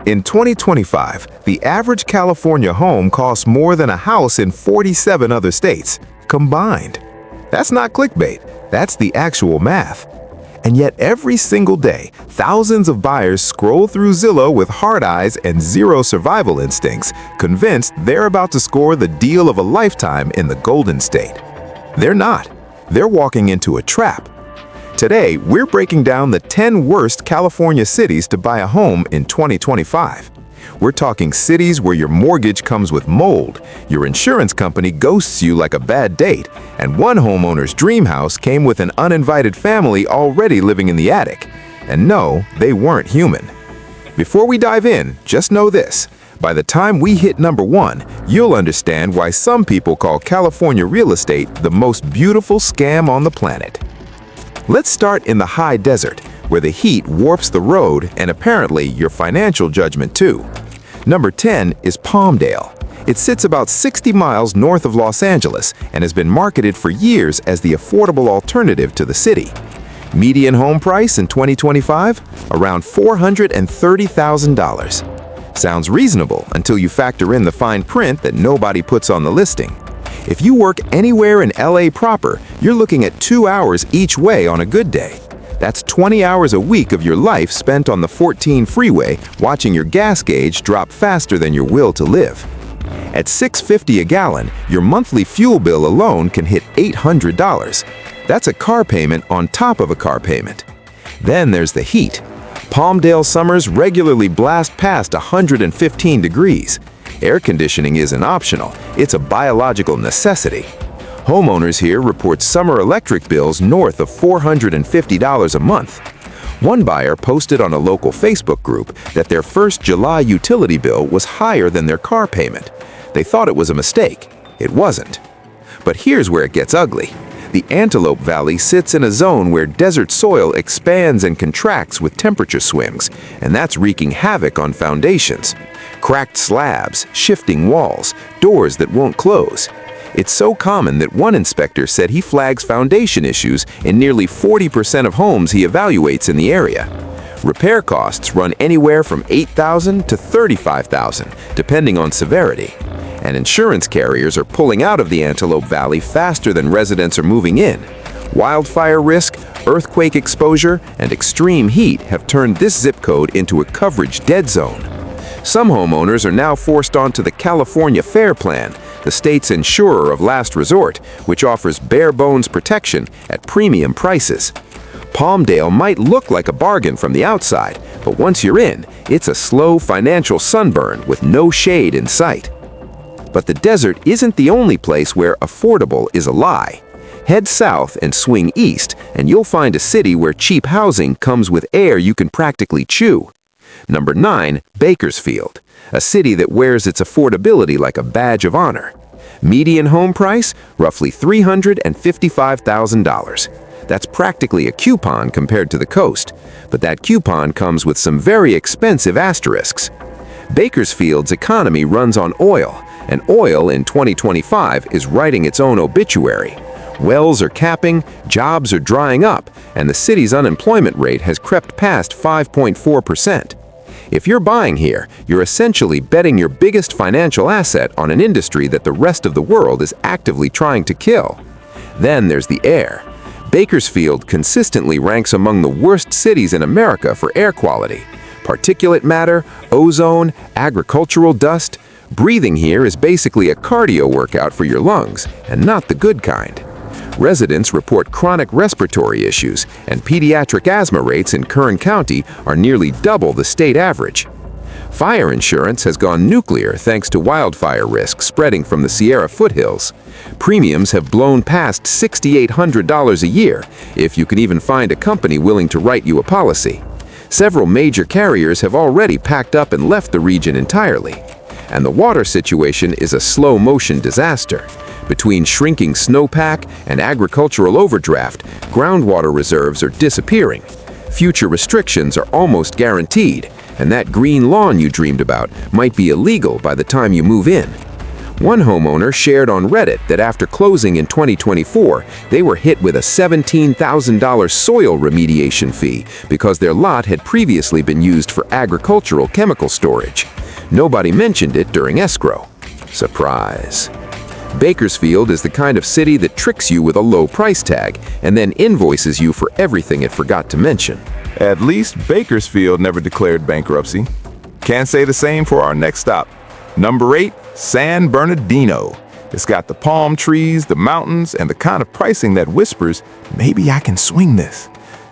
In 2025, the average California home costs more than a house in 47 other states, combined. That's not clickbait, that's the actual math. And yet every single day, thousands of buyers scroll through Zillow with hard eyes and zero survival instincts, convinced they're about to score the deal of a lifetime in the Golden State. They're not. They're walking into a trap. Today, we're breaking down the 10 worst California cities to buy a home in 2025. We're talking cities where your mortgage comes with mold, your insurance company ghosts you like a bad date, and one homeowner's dream house came with an uninvited family already living in the attic. And no, they weren't human. Before we dive in, just know this. By the time we hit number 1, you'll understand why some people call California real estate the most beautiful scam on the planet. Let's start in the high desert, where the heat warps the road and apparently your financial judgment too. Number 10 is Palmdale. It sits about 60 miles north of Los Angeles and has been marketed for years as the affordable alternative to the city. Median home price in 2025? Around $430,000. Sounds reasonable until you factor in the fine print that nobody puts on the listing. If you work anywhere in LA proper, you're looking at 2 hours each way on a good day. That's 20 hours a week of your life spent on the 14 freeway watching your gas gauge drop faster than your will to live. At $6.50 a gallon, your monthly fuel bill alone can hit $800. That's a car payment on top of a car payment. Then there's the heat. Palmdale summers regularly blast past 115 degrees. Air conditioning isn't optional, it's a biological necessity. Homeowners here report summer electric bills north of $450 a month. One buyer posted on a local Facebook group that their first July utility bill was higher than their car payment. They thought it was a mistake. It wasn't. But here's where it gets ugly. The Antelope Valley sits in a zone where desert soil expands and contracts with temperature swings, and that's wreaking havoc on foundations. Cracked slabs, shifting walls, doors that won't close. It's so common that one inspector said he flags foundation issues in nearly 40% of homes he evaluates in the area. Repair costs run anywhere from $8,000 to $35,000, depending on severity. And insurance carriers are pulling out of the Antelope Valley faster than residents are moving in. Wildfire risk, earthquake exposure, and extreme heat have turned this zip code into a coverage dead zone. Some homeowners are now forced onto the California Fair Plan, the state's insurer of last resort, which offers bare-bones protection at premium prices. Palmdale might look like a bargain from the outside, but once you're in, it's a slow financial sunburn with no shade in sight. But the desert isn't the only place where affordable is a lie. Head south and swing east, and you'll find a city where cheap housing comes with air you can practically chew. Number 9, Bakersfield, a city that wears its affordability like a badge of honor. Median home price, roughly $355,000. That's practically a coupon compared to the coast, but that coupon comes with some very expensive asterisks. Bakersfield's economy runs on oil, and oil in 2025 is writing its own obituary. Wells are capping, jobs are drying up, and the city's unemployment rate has crept past 5.4%. If you're buying here, you're essentially betting your biggest financial asset on an industry that the rest of the world is actively trying to kill. Then there's the air. Bakersfield consistently ranks among the worst cities in America for air quality. Particulate matter, ozone, agricultural dust. Breathing here is basically a cardio workout for your lungs, and not the good kind. Residents report chronic respiratory issues, and pediatric asthma rates in Kern County are nearly double the state average. Fire insurance has gone nuclear thanks to wildfire risk spreading from the Sierra foothills. Premiums have blown past $6,800 a year, if you can even find a company willing to write you a policy. Several major carriers have already packed up and left the region entirely. And the water situation is a slow-motion disaster. Between shrinking snowpack and agricultural overdraft, groundwater reserves are disappearing. Future restrictions are almost guaranteed, and that green lawn you dreamed about might be illegal by the time you move in. One homeowner shared on Reddit that after closing in 2024, they were hit with a $17,000 soil remediation fee because their lot had previously been used for agricultural chemical storage. Nobody mentioned it during escrow. Surprise. Bakersfield is the kind of city that tricks you with a low price tag and then invoices you for everything it forgot to mention. At least Bakersfield never declared bankruptcy. Can't say the same for our next stop. Number 8, San Bernardino. It's got the palm trees, the mountains, and the kind of pricing that whispers, maybe I can swing this.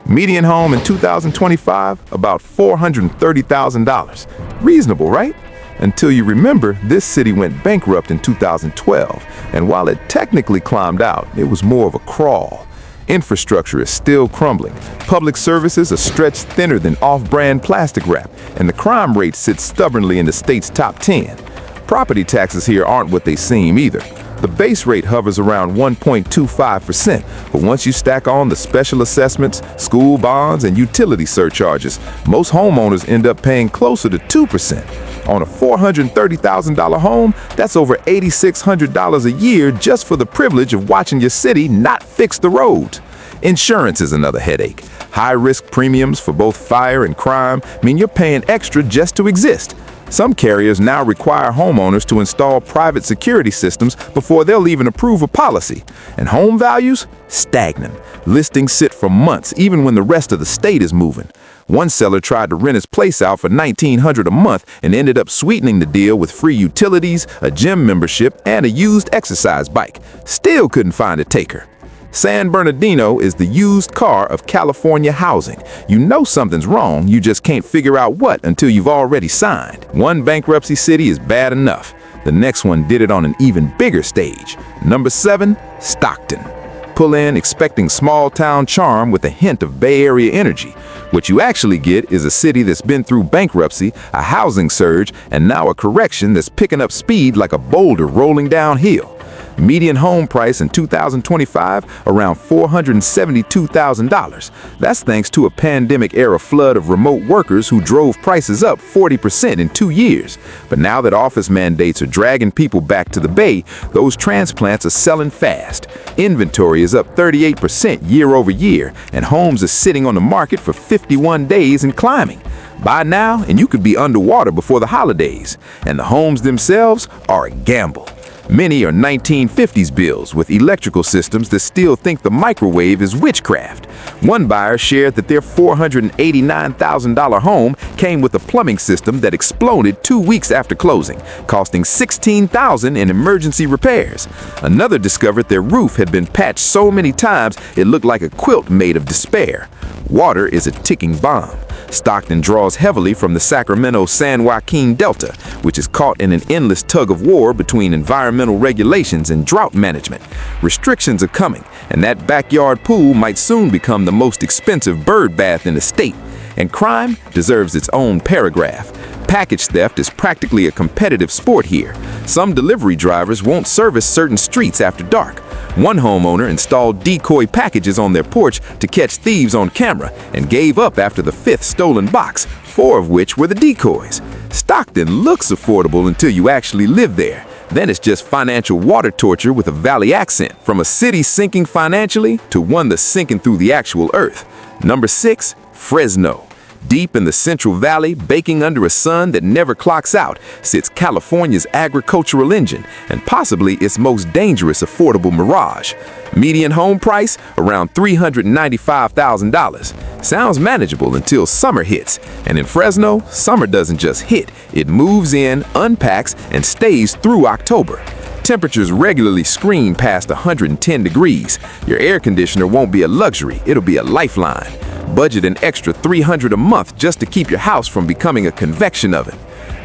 Median home in 2025, about $430,000. Reasonable, right? Until you remember, this city went bankrupt in 2012, and while it technically climbed out, it was more of a crawl. Infrastructure is still crumbling, public services are stretched thinner than off-brand plastic wrap, and the crime rate sits stubbornly in the state's top 10. Property taxes here aren't what they seem either. The base rate hovers around 1.25%, but once you stack on the special assessments, school bonds, and utility surcharges, most homeowners end up paying closer to 2%. On a $430,000 home, that's over $8,600 a year just for the privilege of watching your city not fix the roads. Insurance is another headache. High-risk premiums for both fire and crime mean you're paying extra just to exist. Some carriers now require homeowners to install private security systems before they'll even approve a policy. And home values? Stagnant. Listings sit for months even when the rest of the state is moving. One seller tried to rent his place out for $1,900 a month and ended up sweetening the deal with free utilities, a gym membership, and a used exercise bike. Still couldn't find a taker. San Bernardino is the used car of California housing. You know something's wrong, you just can't figure out what until you've already signed. One bankruptcy city is bad enough. The next one did it on an even bigger stage. Number 7, Stockton. Pull in expecting small-town charm with a hint of Bay Area energy. What you actually get is a city that's been through bankruptcy, a housing surge, and now a correction that's picking up speed like a boulder rolling downhill. Median home price in 2025, around $472,000. That's thanks to a pandemic-era flood of remote workers who drove prices up 40% in 2 years. But now that office mandates are dragging people back to the Bay, those transplants are selling fast. Inventory is up 38% year over year, and homes are sitting on the market for 51 days and climbing. Buy now, and you could be underwater before the holidays. And the homes themselves are a gamble. Many are 1950s builds with electrical systems that still think the microwave is witchcraft. One buyer shared that their $489,000 home came with a plumbing system that exploded 2 weeks after closing, costing $16,000 in emergency repairs. Another discovered their roof had been patched so many times it looked like a quilt made of despair. Water is a ticking bomb. Stockton draws heavily from the Sacramento-San Joaquin Delta, which is caught in an endless tug of war between environmental regulations and drought management. Restrictions are coming, and that backyard pool might soon become the most expensive bird bath in the state. And crime deserves its own paragraph. Package theft is practically a competitive sport here. Some delivery drivers won't service certain streets after dark. One homeowner installed decoy packages on their porch to catch thieves on camera and gave up after the 5th stolen box, 4 of which were the decoys. Stockton looks affordable until you actually live there. Then it's just financial water torture with a valley accent, from a city sinking financially to one that's sinking through the actual earth. Number 6, Fresno. Deep in the Central Valley, baking under a sun that never clocks out, sits California's agricultural engine and possibly its most dangerous affordable mirage. Median home price, around $395,000. Sounds manageable until summer hits. And in Fresno, summer doesn't just hit, it moves in, unpacks, and stays through October. Temperatures regularly screen past 110 degrees. Your air conditioner won't be a luxury, it'll be a lifeline. Budget an extra $300 a month just to keep your house from becoming a convection oven.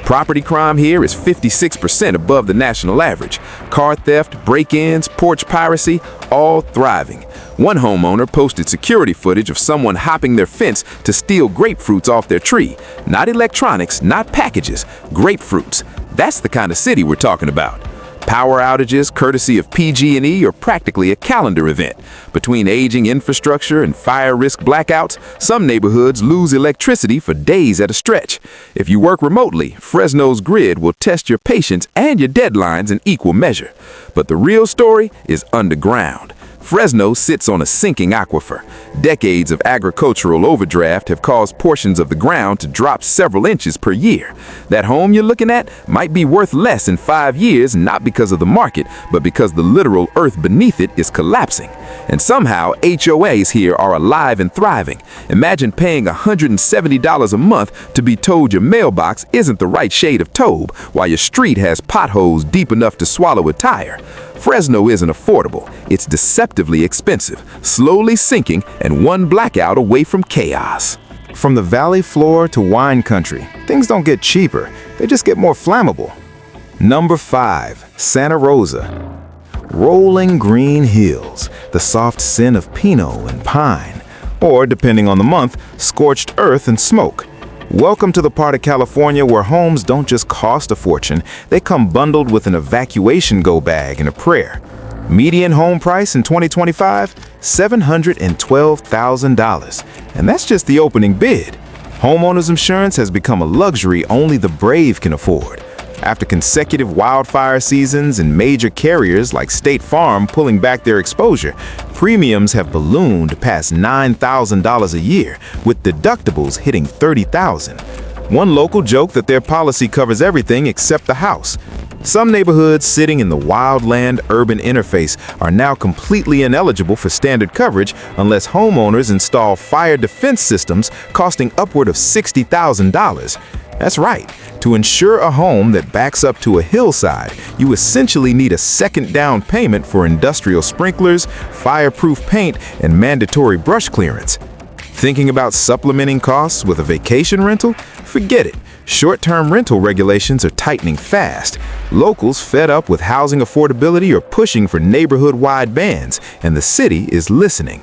Property crime here is 56% above the national average. Car theft, break-ins, porch piracy, all thriving. One homeowner posted security footage of someone hopping their fence to steal grapefruits off their tree. Not electronics, not packages, grapefruits. That's the kind of city we're talking about. Power outages, courtesy of PG&E, are practically a calendar event. Between aging infrastructure and fire risk blackouts, some neighborhoods lose electricity for days at a stretch. If you work remotely, Fresno's grid will test your patience and your deadlines in equal measure. But the real story is underground. Fresno sits on a sinking aquifer. Decades of agricultural overdraft have caused portions of the ground to drop several inches per year. That home you're looking at might be worth less in 5 years, not because of the market, but because the literal earth beneath it is collapsing. And somehow, HOAs here are alive and thriving. Imagine paying $170 a month to be told your mailbox isn't the right shade of taupe, while your street has potholes deep enough to swallow a tire. Fresno isn't affordable. It's deceptively expensive, slowly sinking, and one blackout away from chaos. From the valley floor to wine country, things don't get cheaper, they just get more flammable. Number 5. Santa Rosa. Rolling green hills, the soft scent of Pinot and pine, or depending on the month, scorched earth and smoke. Welcome to the part of California where homes don't just cost a fortune, they come bundled with an evacuation go bag and a prayer. Median home price in 2025, $712,000. And that's just the opening bid. Homeowners insurance has become a luxury only the brave can afford. After consecutive wildfire seasons and major carriers like State Farm pulling back their exposure, premiums have ballooned past $9,000 a year, with deductibles hitting $30,000. One local joked that their policy covers everything except the house. Some neighborhoods sitting in the wildland-urban interface are now completely ineligible for standard coverage unless homeowners install fire defense systems costing upward of $60,000. That's right. To insure a home that backs up to a hillside, you essentially need a second down payment for industrial sprinklers, fireproof paint, and mandatory brush clearance. Thinking about supplementing costs with a vacation rental? Forget it. Short-term rental regulations are tightening fast. Locals fed up with housing affordability are pushing for neighborhood-wide bans, and the city is listening.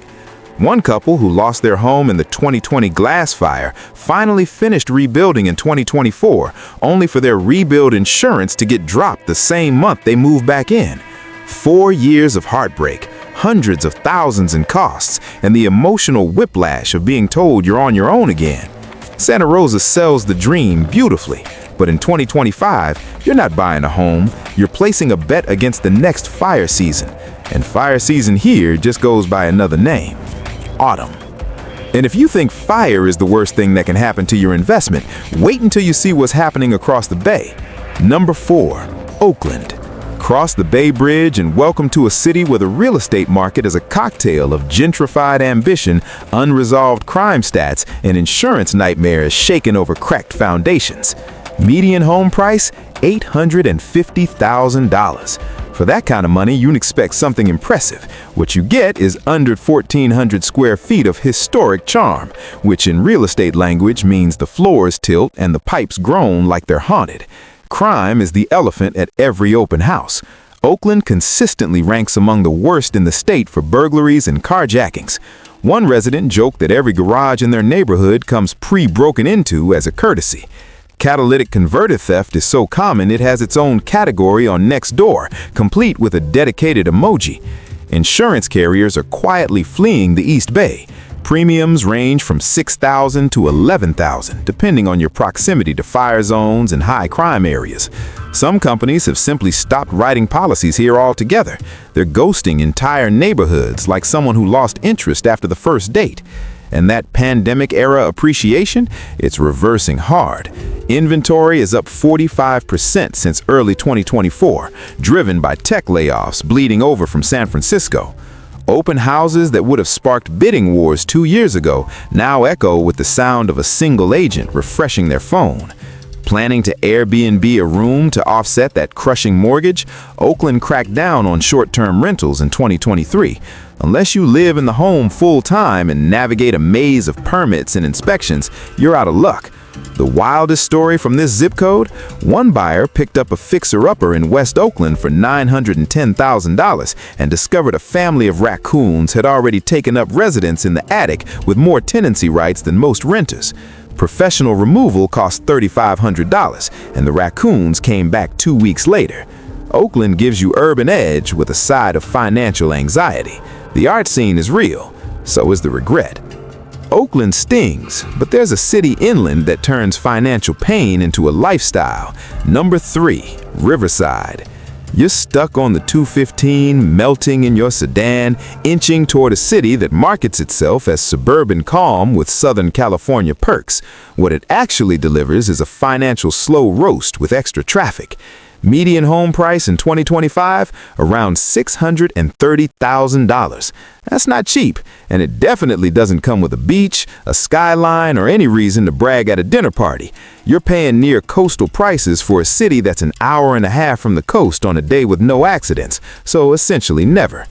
One couple who lost their home in the 2020 glass fire finally finished rebuilding in 2024, only for their rebuild insurance to get dropped the same month they moved back in. 4 years of heartbreak, hundreds of thousands in costs, and the emotional whiplash of being told you're on your own again. Santa Rosa sells the dream beautifully, but in 2025, you're not buying a home, you're placing a bet against the next fire season. And fire season here just goes by another name. Autumn. And if you think fire is the worst thing that can happen to your investment, wait until you see what's happening across the bay. Number 4. Oakland. Cross the Bay Bridge and welcome to a city where the real estate market is a cocktail of gentrified ambition, unresolved crime stats, and insurance nightmares shaken over cracked foundations. Median home price, $850,000. For that kind of money, you can expect something impressive. What you get is under 1,400 square feet of historic charm, which in real estate language means the floors tilt and the pipes groan like they're haunted. Crime is the elephant at every open house. Oakland consistently ranks among the worst in the state for burglaries and carjackings. One resident joked that every garage in their neighborhood comes pre-broken into as a courtesy. Catalytic converter theft is so common it has its own category on Nextdoor, complete with a dedicated emoji. Insurance carriers are quietly fleeing the East Bay. Premiums range from $6,000 to $11,000, depending on your proximity to fire zones and high crime areas. Some companies have simply stopped writing policies here altogether. They're ghosting entire neighborhoods like someone who lost interest after the first date. And that pandemic-era appreciation, it's reversing hard. Inventory is up 45% since early 2024, driven by tech layoffs bleeding over from San Francisco. Open houses that would have sparked bidding wars 2 years ago now echo with the sound of a single agent refreshing their phone. Planning to Airbnb a room to offset that crushing mortgage? Oakland cracked down on short-term rentals in 2023. Unless you live in the home full-time and navigate a maze of permits and inspections, you're out of luck. The wildest story from this zip code? One buyer picked up a fixer-upper in West Oakland for $910,000 and discovered a family of raccoons had already taken up residence in the attic with more tenancy rights than most renters. Professional removal cost $3,500, and the raccoons came back 2 weeks later. Oakland gives you urban edge with a side of financial anxiety. The art scene is real, so is the regret. Oakland stings, but there's a city inland that turns financial pain into a lifestyle. Number 3, Riverside. You're stuck on the 215, melting in your sedan, inching toward a city that markets itself as suburban calm with Southern California perks. What it actually delivers is a financial slow roast with extra traffic. Median home price in 2025, around $630,000. That's not cheap, and it definitely doesn't come with a beach, a skyline, or any reason to brag at a dinner party. You're paying near coastal prices for a city that's an hour and a half from the coast on a day with no accidents, so essentially never.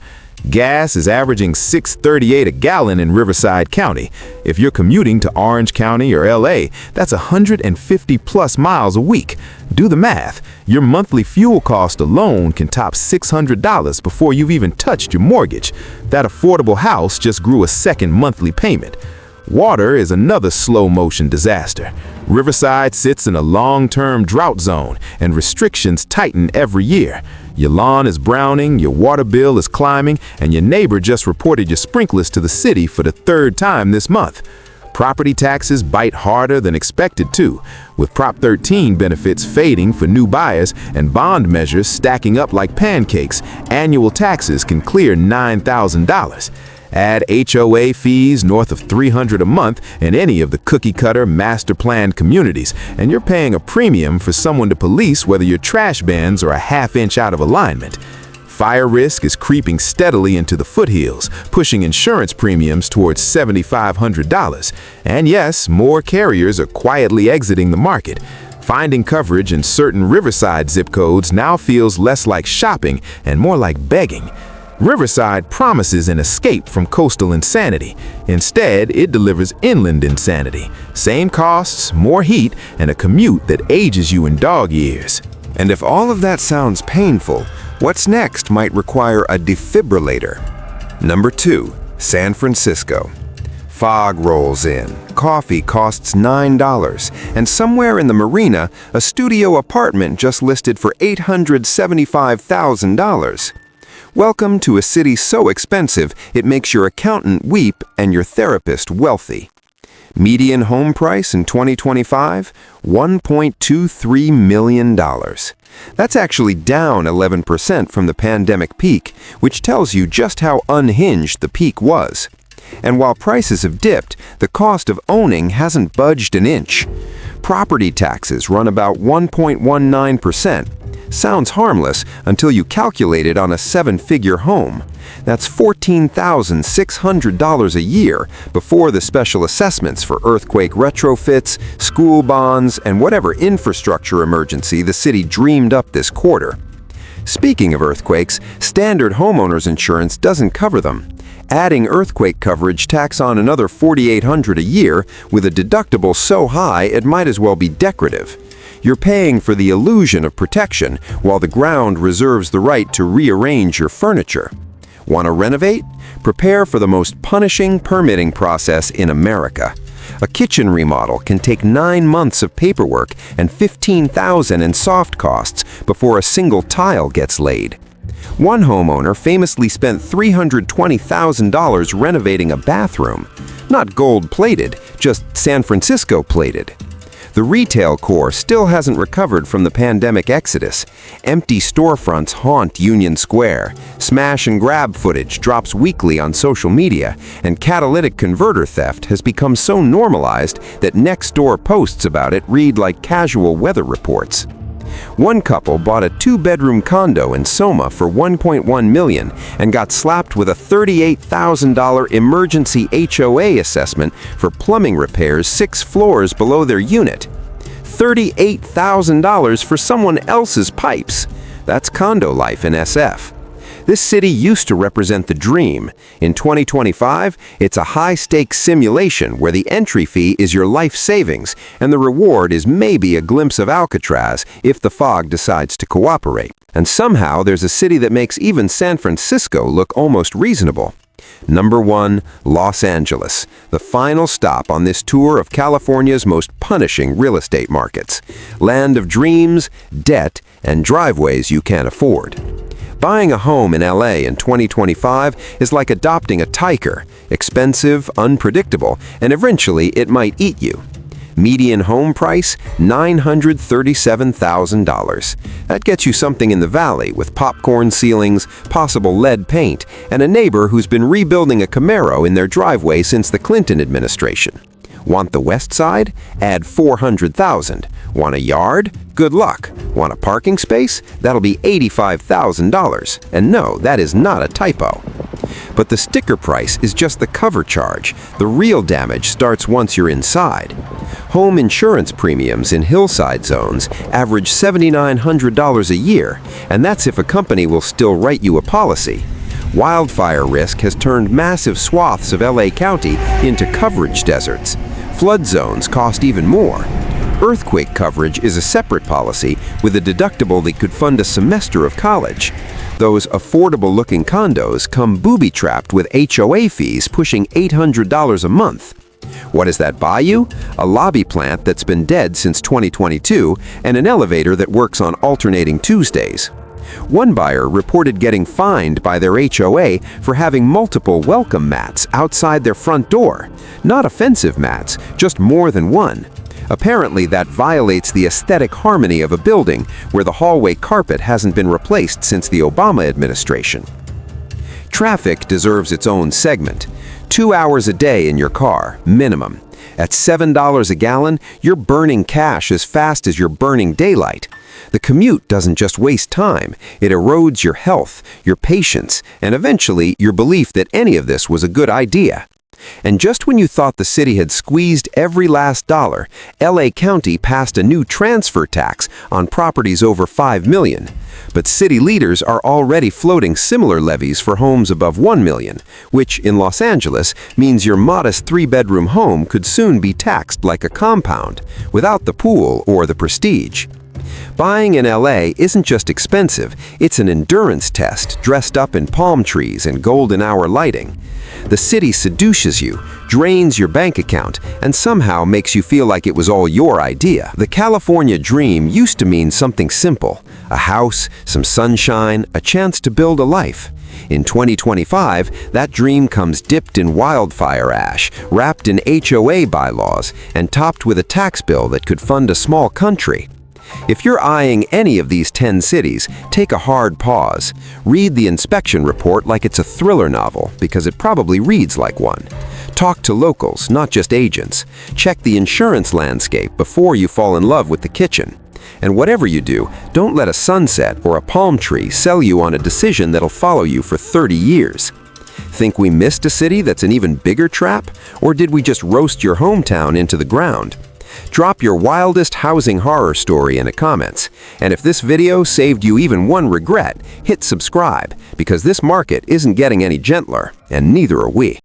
Gas is averaging $6.38 a gallon in Riverside County. If you're commuting to Orange County or LA, that's 150 plus miles a week. Do the math. Your monthly fuel cost alone can top $600 before you've even touched your mortgage. That affordable house just grew a second monthly payment. Water is another slow-motion disaster. Riverside sits in a long-term drought zone, and restrictions tighten every year. Your lawn is browning, your water bill is climbing, and your neighbor just reported your sprinklers to the city for the 3rd time this month. Property taxes bite harder than expected too, with Prop 13 benefits fading for new buyers and bond measures stacking up like pancakes. Annual taxes can clear $9,000. Add HOA fees north of $300 a month in any of the cookie-cutter master-planned communities, and you're paying a premium for someone to police whether your trash bins are a half-inch out of alignment. Fire risk is creeping steadily into the foothills, pushing insurance premiums towards $7,500. And yes, more carriers are quietly exiting the market. Finding coverage in certain Riverside zip codes now feels less like shopping and more like begging. Riverside promises an escape from coastal insanity. Instead, it delivers inland insanity. Same costs, more heat, and a commute that ages you in dog years. And if all of that sounds painful, what's next might require a defibrillator. Number 2, San Francisco. Fog rolls in, coffee costs $9, and somewhere in the marina, a studio apartment just listed for $875,000. Welcome to a city so expensive it makes your accountant weep and your therapist wealthy. Median home price in 2025, $1.23 million. That's actually down 11% from the pandemic peak, which tells you just how unhinged the peak was. And while prices have dipped, the cost of owning hasn't budged an inch. Property taxes run about 1.19%. Sounds harmless until you calculate it on a 7-figure home. That's $14,600 a year before the special assessments for earthquake retrofits, school bonds, and whatever infrastructure emergency the city dreamed up this quarter. Speaking of earthquakes, standard homeowners insurance doesn't cover them. Adding earthquake coverage tacks on another $4,800 a year with a deductible so high it might as well be decorative. You're paying for the illusion of protection while the ground reserves the right to rearrange your furniture. Want to renovate? Prepare for the most punishing permitting process in America. A kitchen remodel can take 9 months of paperwork and $15,000 in soft costs before a single tile gets laid. One homeowner famously spent $320,000 renovating a bathroom. Not gold-plated, just San Francisco-plated. The retail core still hasn't recovered from the pandemic exodus. Empty storefronts haunt Union Square. Smash and grab footage drops weekly on social media, and catalytic converter theft has become so normalized that next-door posts about it read like casual weather reports. One couple bought a 2-bedroom condo in Soma for $1.1 million and got slapped with a $38,000 emergency HOA assessment for plumbing repairs 6 floors below their unit. $38,000 for someone else's pipes. That's condo life in SF. This city used to represent the dream. In 2025, it's a high-stakes simulation where the entry fee is your life savings, and the reward is maybe a glimpse of Alcatraz if the fog decides to cooperate. And somehow there's a city that makes even San Francisco look almost reasonable. Number 1, Los Angeles, the final stop on this tour of California's most punishing real estate markets. Land of dreams, debt, and driveways you can't afford. Buying a home in LA in 2025 is like adopting a tiger, expensive, unpredictable, and eventually it might eat you. Median home price, $937,000. That gets you something in the valley with popcorn ceilings, possible lead paint, and a neighbor who's been rebuilding a Camaro in their driveway since the Clinton administration. Want the west side? Add $400,000. Want a yard? Good luck. Want a parking space? That'll be $85,000. And no, that is not a typo. But the sticker price is just the cover charge. The real damage starts once you're inside. Home insurance premiums in hillside zones average $7,900 a year, and that's if a company will still write you a policy. Wildfire risk has turned massive swaths of LA County into coverage deserts. Flood zones cost even more. Earthquake coverage is a separate policy with a deductible that could fund a semester of college. Those affordable-looking condos come booby-trapped with HOA fees pushing $800 a month. What does that buy you? A lobby plant that's been dead since 2022 and an elevator that works on alternating Tuesdays. One buyer reported getting fined by their HOA for having multiple welcome mats outside their front door. Not offensive mats, just more than one. Apparently, that violates the aesthetic harmony of a building where the hallway carpet hasn't been replaced since the Obama administration. Traffic deserves its own segment. 2 hours a day in your car, minimum. At $7 a gallon, you're burning cash as fast as you're burning daylight. The commute doesn't just waste time, it erodes your health, your patience, and eventually your belief that any of this was a good idea. And just when you thought the city had squeezed every last dollar, LA County passed a new transfer tax on properties over $5 million. But city leaders are already floating similar levies for homes above $1 million, which in Los Angeles means your modest 3-bedroom home could soon be taxed like a compound, without the pool or the prestige. Buying in LA isn't just expensive, it's an endurance test dressed up in palm trees and golden hour lighting. The city seduces you, drains your bank account, and somehow makes you feel like it was all your idea. The California dream used to mean something simple: a house, some sunshine, a chance to build a life. In 2025, that dream comes dipped in wildfire ash, wrapped in HOA bylaws, and topped with a tax bill that could fund a small country. If you're eyeing any of these 10 cities, take a hard pause. Read the inspection report like it's a thriller novel, because it probably reads like one. Talk to locals, not just agents. Check the insurance landscape before you fall in love with the kitchen. And whatever you do, don't let a sunset or a palm tree sell you on a decision that'll follow you for 30 years. Think we missed a city that's an even bigger trap? Or did we just roast your hometown into the ground? Drop your wildest housing horror story in the comments. And if this video saved you even one regret, hit subscribe, because this market isn't getting any gentler, and neither are we.